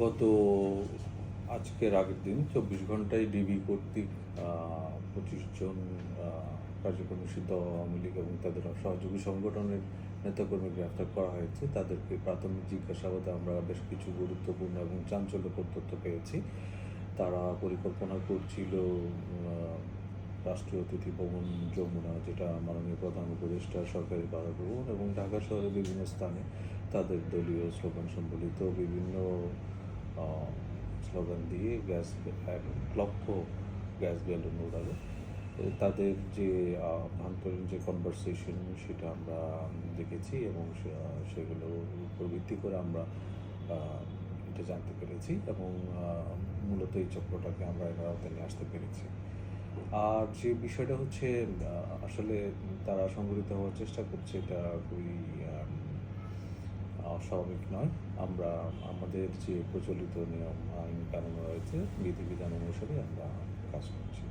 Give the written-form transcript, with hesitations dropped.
গত আজকের আগের দিন 24 ঘন্টায় ডিবি কর্তৃক 25 জন কার্যক্রমী সিদ্ধ আওয়ামী লীগ এবং তাদের সহযোগী সংগঠনের নেতাকর্মী গ্রেফতার করা হয়েছে। তাদেরকে প্রাথমিক জিজ্ঞাসাবাদে আমরা বেশ কিছু গুরুত্বপূর্ণ এবং চাঞ্চল্যকর তথ্য পেয়েছি। তারা পরিকল্পনা করছিল রাষ্ট্রীয় অতিথি ভবন যমুনা, যেটা মাননীয় প্রধান উপদেষ্টা সরকারি বাসভবন, এবং ঢাকা শহরের বিভিন্ন স্থানে তাদের দলীয় স্লোগান সম্বলিত বিভিন্ন স্লোগান দিয়ে এক লক্ষ গ্যাস বেলুন উড়ালো। তাদের যে আভ্যন্তরীণ যে কনভারসেশন সেটা আমরা দেখেছি এবং সেগুলোর উপর ভিত্তি করে আমরা এটা জানতে পেরেছি এবং মূলত এই চক্রটাকে আমরা এর আওতায় নিয়ে আসতে পেরেছি। আর যে বিষয়টা হচ্ছে আসলে তারা সংগঠিত হওয়ার চেষ্টা করছে, এটা খুবই অস্বাভাবিক নয়। আমরা আমাদের যে প্রচলিত নিয়ম আইন কানুন রয়েছে, বিধিবিধান অনুসারে আমরা কাজ করছি।